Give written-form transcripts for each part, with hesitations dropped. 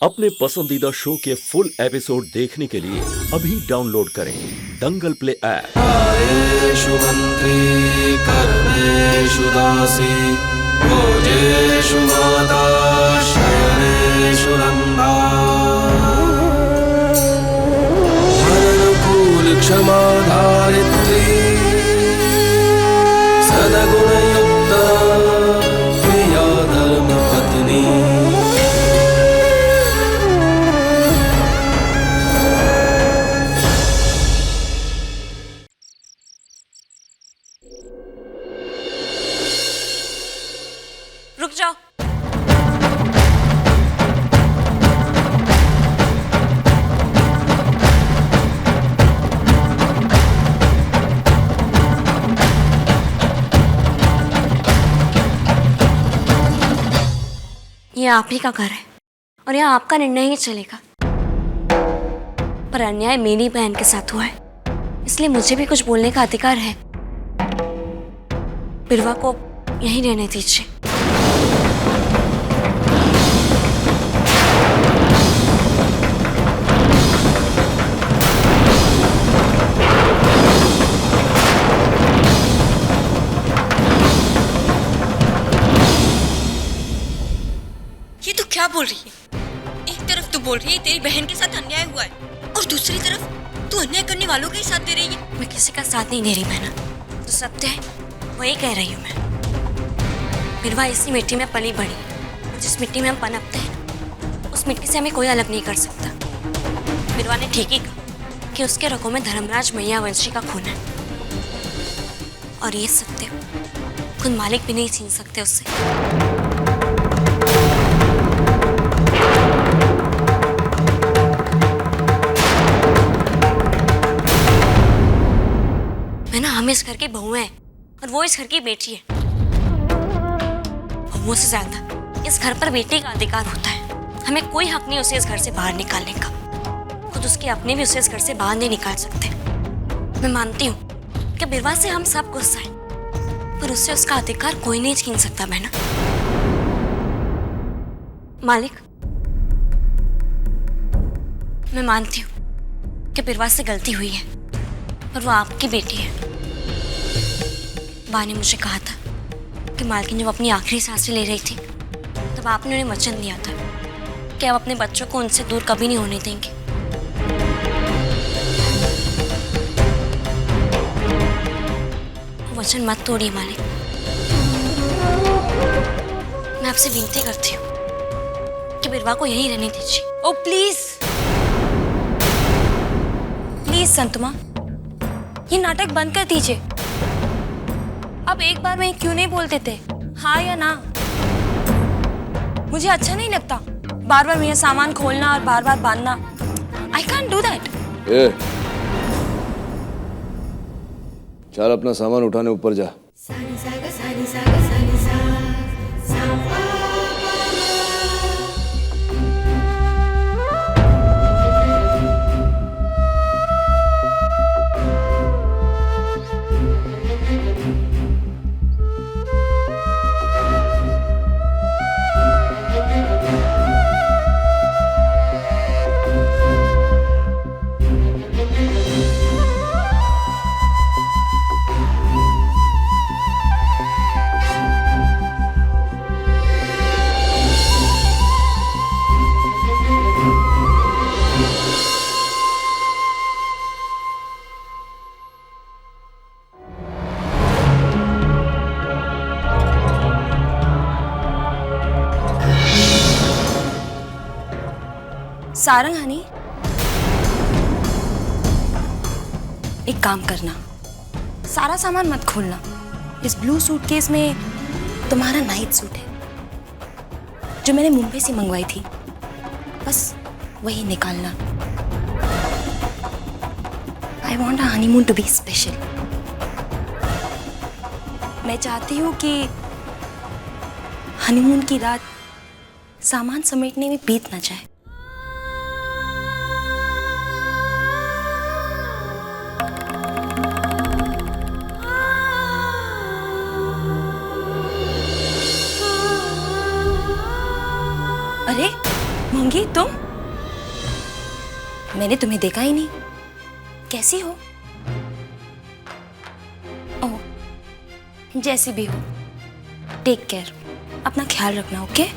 अपने पसंदीदा शो के फुल एपिसोड देखने के लिए अभी डाउनलोड करें दंगल प्ले ऐप। आयेषु मंत्री कर्मेषु दासी भोजेषु माता शयनेषु नंदा मननुकूल क्षमा धारित्री सदगुणयुक्ता प्रिया धर्मपत्नी। रुक जाओ। ये आप ही का घर है और यहाँ आपका निर्णय ही चलेगा। पर अन्याय मेरी बहन के साथ हुआ है, इसलिए मुझे भी कुछ बोलने का अधिकार है। बिरवा को यहीं रहने दीजिए। ये तो क्या बोल रही है? एक तरफ तो बोल रही है तेरी बहन के साथ अन्याय हुआ है और दूसरी तरफ तू अन्याय करने वालों का ही साथ दे रही है। मैं किसी का साथ नहीं दे रही बहना, जो सत्य है वही कह रही हूँ मैं। बिरवा इसी मिट्टी में पली बड़ी और जिस मिट्टी में हम पनपते हैं उस मिट्टी से हमें कोई अलग नहीं कर सकता। बिरवा ने ठीक ही कहा कि उसके रगों में धर्मराज मैया वंशी का खून है और ये सत्य खुद मालिक भी नहीं छीन सकते उससे। हम इस घर की बहू हैं और वो इस घर की बेटी है। बहुओं से ज्यादा इस घर पर बेटी का अधिकार होता है। हमें कोई हक नहीं उसे इस घर से बाहर निकालने का। खुद उसके अपने भी उसे इस घर से बाहर नहीं निकाल सकते। मैं मानती हूँ कि बिरवा से हम सब गुस्सा है, पर उससे उसका अधिकार कोई नहीं छीन सकता बहना। मालिक, मैं मानती हूँ कि बिरवा से गलती हुई है, पर वो आपकी बेटी है। बा ने मुझे कहा था कि मालकिन जब अपनी आखिरी सांसें ले रही थी तब आपने उन्हें वचन दिया था कि आप अपने बच्चों को उनसे दूर कभी नहीं होने देंगे। वचन मत तोड़िए मालिक। मैं आपसे विनती करती हूँ कि बिरवा को यहीं रहने दीजिए। ओ प्लीज प्लीज संतमा, ये नाटक बंद कर दीजिए। अब एक बार में क्यों नहीं बोलते थे हाँ या ना? मुझे अच्छा नहीं लगता बार बार मेरा सामान खोलना और बार बार बांधना। I can't do that. चल अपना सामान उठाने ऊपर जा। सारंग हनी, एक काम करना, सारा सामान मत खोलना। इस ब्लू सूटकेस में तुम्हारा नाइट सूट है जो मैंने मुंबई से मंगवाई थी, बस वही निकालना। I want a honeymoon to be special. मैं चाहती हूँ कि हनीमून की रात सामान समेटने में बीत ना जाए। मंगी, तुम? मैंने तुम्हें देखा ही नहीं। कैसी हो? ओह, जैसी भी हो, टेक केयर। अपना ख्याल रखना, ओके?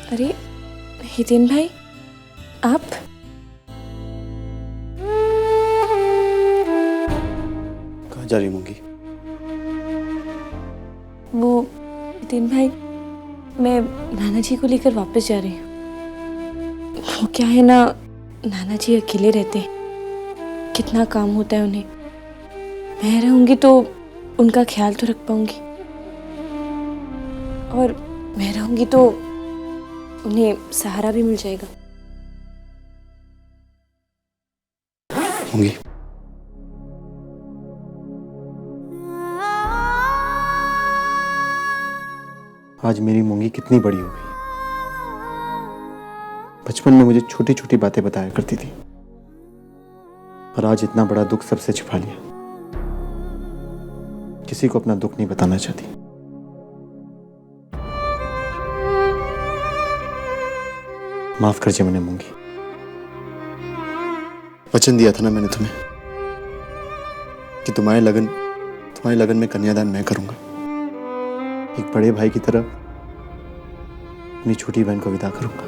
अरे हितेन भाई, आप? कहाँ जा रही मूंगी? वो हितेन भाई, मैं नाना जी को लेकर वापस जा रही हूँ। वो क्या है ना, नाना जी अकेले रहते हैं, कितना काम होता है उन्हें। मैं रहूँगी तो उनका ख्याल तो रख पाऊँगी, और मैं रहूँगी तो उन्हें सहारा भी मिल जाएगा। मूंगी, आज मेरी मूंगी कितनी बड़ी हो गई। बचपन में मुझे छोटी छोटी बातें बताया करती थी, और आज इतना बड़ा दुख सबसे छिपा लिया। किसी को अपना दुख नहीं बताना चाहती। माफ कर मुझे मूंगी। वचन दिया था ना मैंने तुम्हें कि तुम्हारे लगन में कन्यादान मैं करूंगा। एक बड़े भाई की तरह अपनी छोटी बहन को विदा करूंगा।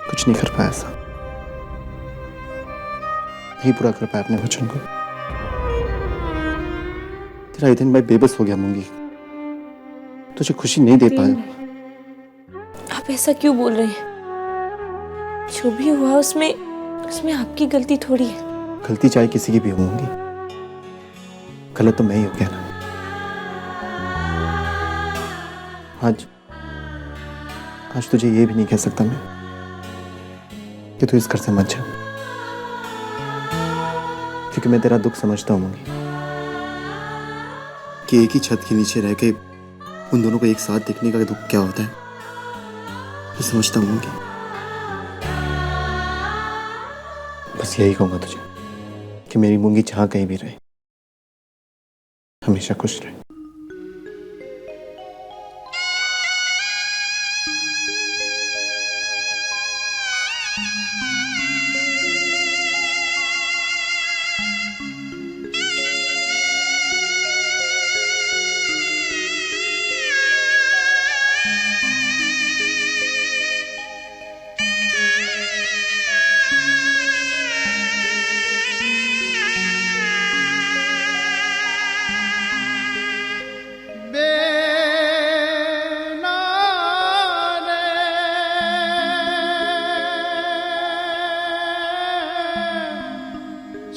कुछ नहीं कर पाया ऐसा, नहीं पूरा कर पाया अपने वचन को। तेरा हितेन भाई बेबस हो गया मूंगी, तुझे खुशी नहीं दे पाया। आप ऐसा क्यों बोल रहे हैं? जो भी हुआ उसमें आपकी गलती थोड़ी है। गलती चाहे किसी की भी होंगी, गलत तो मैं ही हो गया ना। आज तुझे ये भी नहीं कह सकता मैं कि तू इस घर से मत जा, क्योंकि मैं तेरा दुख समझता हूँ कि एक ही छत के नीचे रह के उन दोनों को एक साथ देखने का दुख क्या होता है, ये समझता हूँ। बस यही कहूंगा तुझे कि मेरी मूंगी जहां कहीं भी रहे, हमेशा खुश रहे।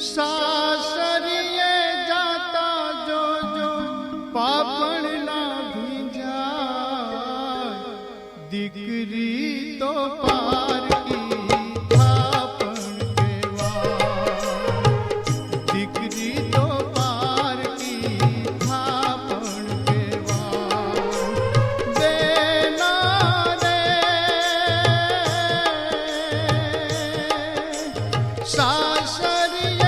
सासरिए जाता जो जो पापण ना भी जाए, दिकरी तो पार की थापण केवाय, दिकरी तो पार की थापण केवाय। देना रे सासरिए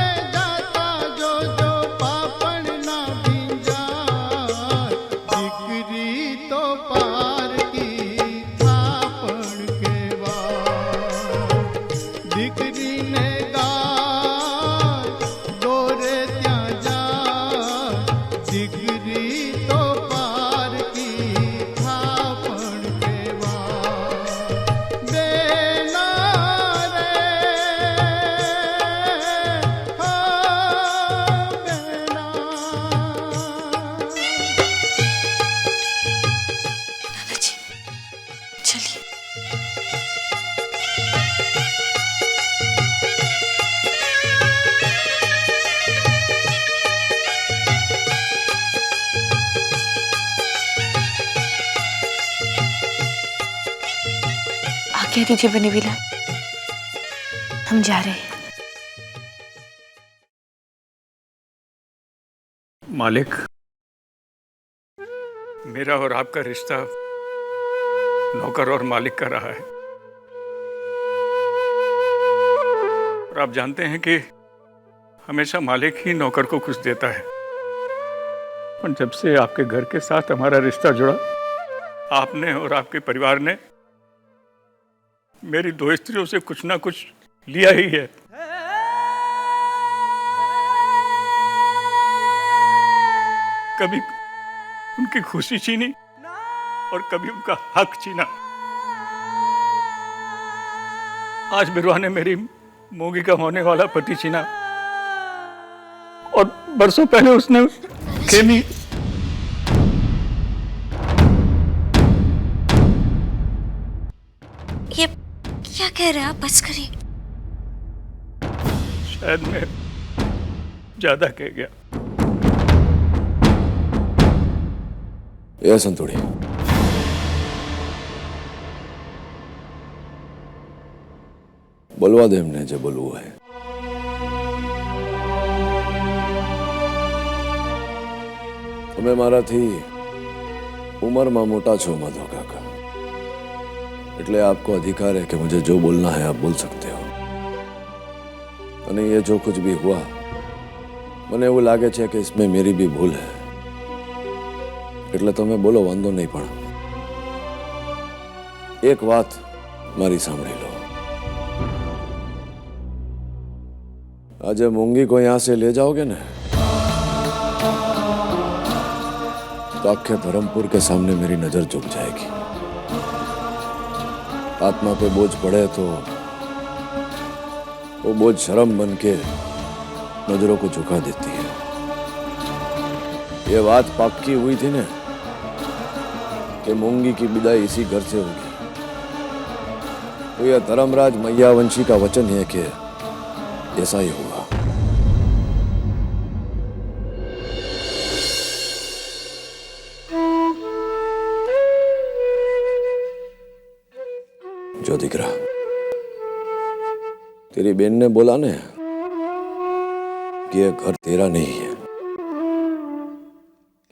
कह दीजिए बनीविला, हम जा रहे हैं। मालिक, मेरा और आपका रिश्ता नौकर और मालिक का रहा है। और आप जानते हैं कि हमेशा मालिक ही नौकर को कुछ देता है। पर जब से आपके घर के साथ हमारा रिश्ता जुड़ा, आपने और आपके परिवार ने मेरी दो स्त्रियों से कुछ ना कुछ लिया ही है। कभी उनकी खुशी छीनी और कभी उनका हक छीना। आज बिरवा ने मेरी मोगी का होने वाला पति छीना और बरसों पहले उसने खेमी। ये क्या कह रहे हैं आप? बस करिए। शायद मैं ज्यादा कह गया। या संतोड़ी, बोलवा दे एમને જે બોલવું હોય। તમે મારાથી ઉંમરમાં મોટા છો માધવ કાકા, એટલે आपको अधिकार है कि मुझे जो बोलना है आप बोल सकते हो। અને ये जो कुछ भी हुआ, મને એવું લાગે છે કે इसमें मेरी भी भूल है। એટલે તમે બોલો, વાંધો નહીં, પણ એક વાત મારી સાંભળી લો। आज मूंगी को यहां से ले जाओगे ना, तो आखे धर्मपुर के सामने मेरी नजर झुक जाएगी। आत्मा पे बोझ पड़े तो वो बोझ शर्म बन के नजरों को झुका देती है। ये बात पक्की हुई थी ना कि मूंगी की विदाई इसी घर से होगी, तो यह धर्मराज मैयावंशी का वचन है कि ऐसा ही होगा। जो दिख रहा, तेरी बहन ने बोला ना कि यह घर तेरा नहीं है।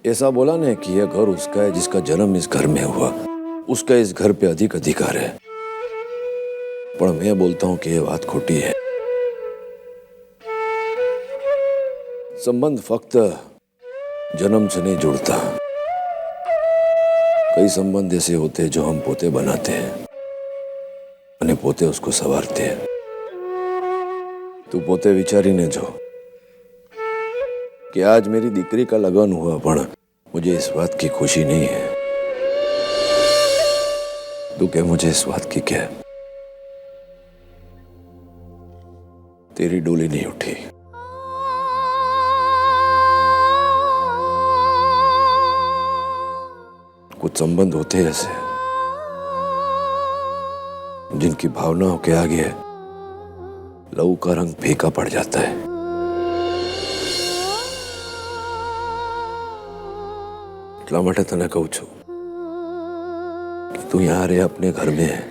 ऐसा बोला ना कि यह घर उसका है जिसका जन्म इस घर में हुआ, उसका इस घर पे अधिक अधिकार है। पर मैं बोलता हूं कि यह बात खोटी है। संबंध फक्त जन्म से नहीं जुड़ता। कई संबंध ऐसे होते हैं जो हम पोते बनाते हैं અને પોતે उसको सवारते हैं। तू पोते विचारीने जो कि आज मेरी दीकरी का लगन हुआ, पण मुझे इस बात की खुशी नहीं है। तू क्या मुझे इस बात की क्या? तेरी डोली नहीं उठी। कुछ संबंध होते हैं ऐसे जिनकी भावनाओं के आगे लहू का रंग फीका पड़ जाता है। એટલા માટે તને કહું છું कि तू यहाँ रहे, अपने घर में है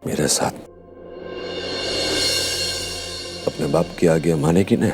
मेरे साथ। अपने बाप की आगे मानेगी ना?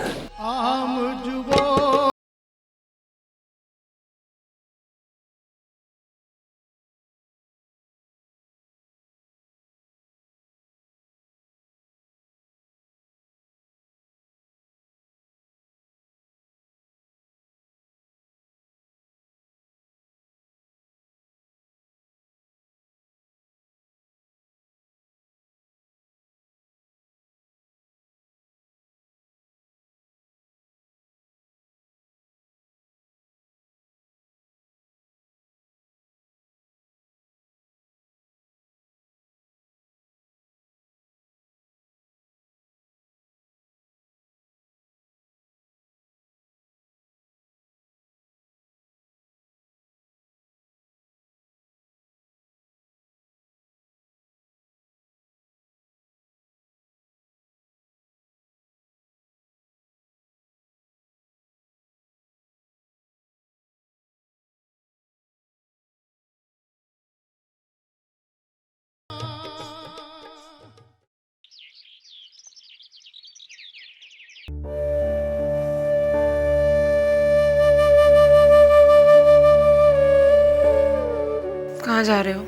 कहाँ जा रहे हो?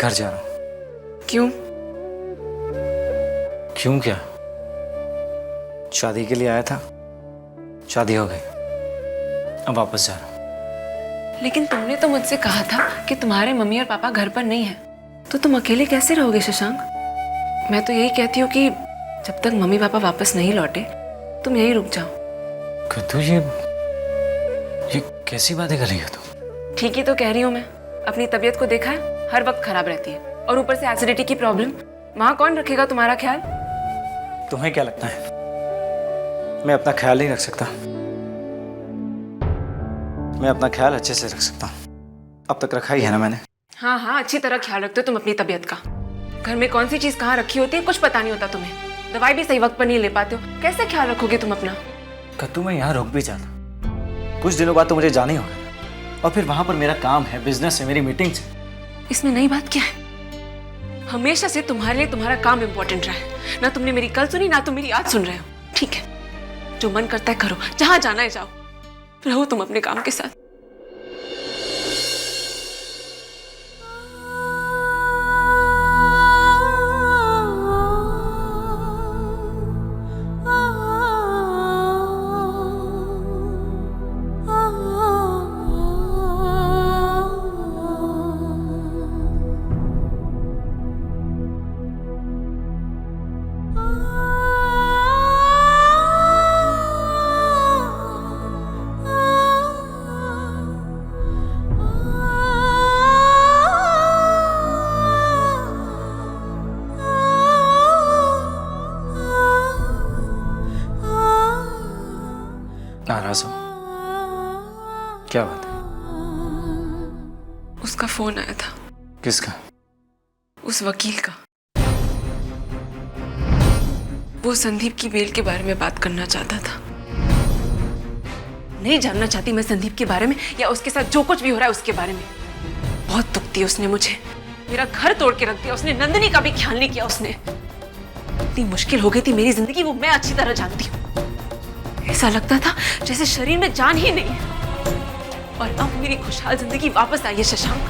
घर जा रहा हूँ। क्यों? क्यों क्या? शादी के लिए आया था, शादी हो गई, अब वापस जा रहा हूँ। लेकिन तुमने तो मुझसे कहा था कि तुम्हारे मम्मी और पापा घर पर नहीं हैं, तो तुम अकेले कैसे रहोगे शशांक? मैं तो यही कहती हूँ कि जब तक मम्मी पापा वापस नहीं लौटे तुम यहीं रुक जाओ। कद्दू, ये कैसी बातें कर रही हो तुम? ठीक ही तो कह रही हूँ मैं। अपनी तबीयत को देखा है, हर वक्त खराब रहती है, और ऊपर से एसिडिटी की प्रॉब्लम। वहाँ कौन रखेगा तुम्हारा ख्याल? तुम्हें क्या लगता है मैं अपना ख्याल नहीं रख सकता? मैं अपना ख्याल अच्छे से रख सकता हूँ, अब तक रखा ही है ना मैंने। हाँ हाँ, अच्छी तरह ख्याल रखते हो तुम अपनी तबीयत का। घर में कौन सी चीज कहाँ रखी होती है कुछ पता नहीं होता तुम्हें। दवाई भी सही वक्त पर नहीं ले पाते हो, कैसे ख्याल रखोगे तुम अपना? कद्दू, मैं यहाँ रुक भी जाता, कुछ दिनों बाद तो मुझे जाना ही होगा, और फिर वहां पर मेरा काम है, बिजनेस है, मेरी मीटिंग्स है। इसमें नई बात क्या है? हमेशा से तुम्हारे लिए तुम्हारा काम इम्पोर्टेंट रहा है। ना तुमने मेरी कल सुनी, ना तुम मेरी आज सुन रहे हो। ठीक है, जो मन करता है करो, जहां जाना है जाओ, रहो तुम अपने काम के साथ। नाराज हो? क्या बात है? उसका फोन आया था। किसका? उस वकील का। वो संदीप की बेल के बारे में बात करना चाहता था। नहीं जानना चाहती मैं संदीप के बारे में या उसके साथ जो कुछ भी हो रहा है उसके बारे में। बहुत दुख दी उसने मुझे, मेरा घर तोड़ के रख दिया उसने, नंदिनी का भी ख्याल नहीं किया उसने। इतनी मुश्किल हो गई थी मेरी जिंदगी, वो मैं अच्छी तरह जानती हूँ। ऐसा लगता था जैसे शरीर में जान ही नहीं है। और अब मेरी खुशहाल जिंदगी वापस आई है शशांक।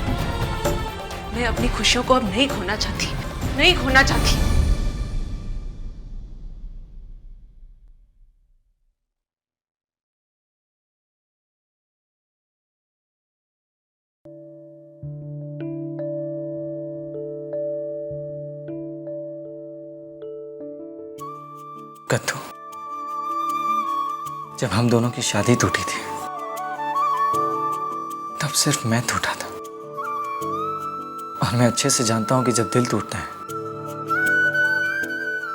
मैं अपनी खुशियों को अब नहीं खोना चाहती, नहीं खोना चाहती। कद्दू, जब हम दोनों की शादी टूटी थी तब सिर्फ मैं टूटा था, और मैं अच्छे से जानता हूं कि जब दिल टूटता है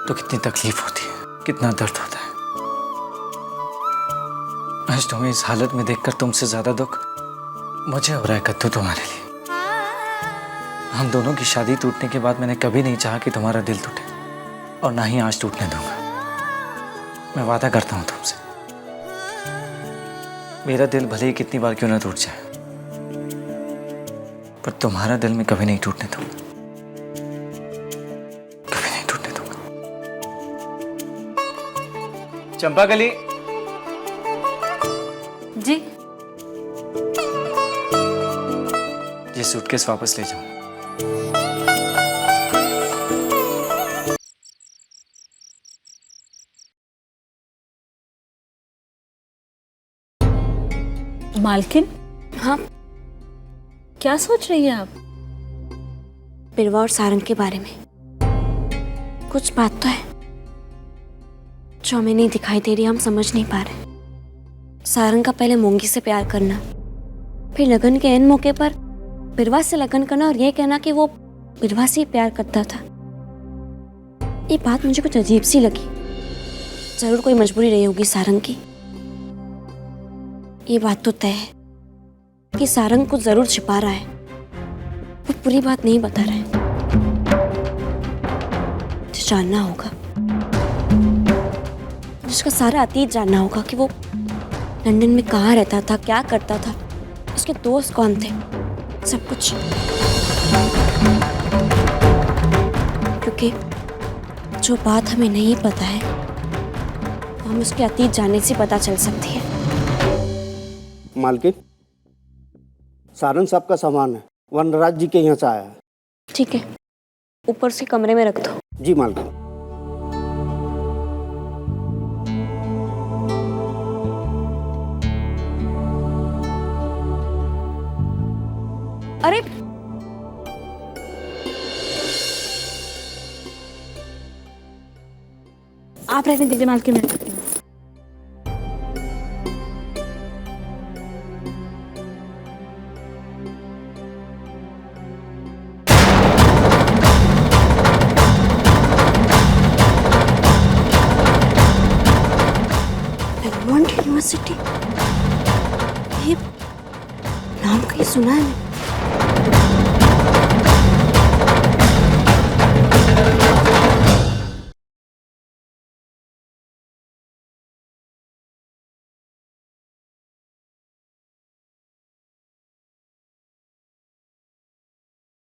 तो कितनी तकलीफ होती है, कितना दर्द होता है। आज तुम्हें इस हालत में देखकर तुमसे ज्यादा दुख मुझे हो रहा है कद्दू, तुम्हारे लिए। हम दोनों की शादी टूटने के बाद मैंने कभी नहीं चाहा कि तुम्हारा दिल टूटे, और ना ही आज टूटने दूंगा। मैं वादा करता हूं तुमसे, मेरा दिल भले ही कितनी बार क्यों ना टूट जाए, पर तुम्हारा दिल मैं कभी नहीं टूटने दूंगा, कभी नहीं टूटने दूंगा। चंपाकली जी। ये सूटकेस वापस ले जाओ। मालकिन, हाँ, क्या सोच रही है आप? बिरवा और सारंग के बारे में कुछ बात तो है जो हमें नहीं दिखाई दे रही, हम समझ नहीं पा रहे। सारंग का पहले मोंगी से प्यार करना, फिर लगन के एन मौके पर बिरवा से लगन करना और ये कहना कि वो बिरवा से ही प्यार करता था। ये बात मुझे कुछ अजीब सी लगी। जरूर कोई मजबूरी रही होगी सारंग की। ये बात तो तय है कि सारंग कुछ जरूर छिपा रहा है, वो पूरी बात नहीं बता रहा है। जो जानना होगा, जिसका सारा अतीत जानना होगा कि वो लंदन में कहाँ रहता था, क्या करता था, उसके दोस्त कौन थे, सब कुछ। क्योंकि जो बात हमें नहीं पता है वो हमें उसके अतीत जानने से पता चल सकती है। मालकिन, सारंग साहब का सामान है, वनराज जी के यहाँ से आया है। ठीक है, ऊपर से कमरे में रख दो। जी मालकिन। अरे आप रहने दीजिए मालकिन, मैं करती हूँ। बेलमोंट यूनिवर्सिटी, ये नाम कहीं सुना है मैंने।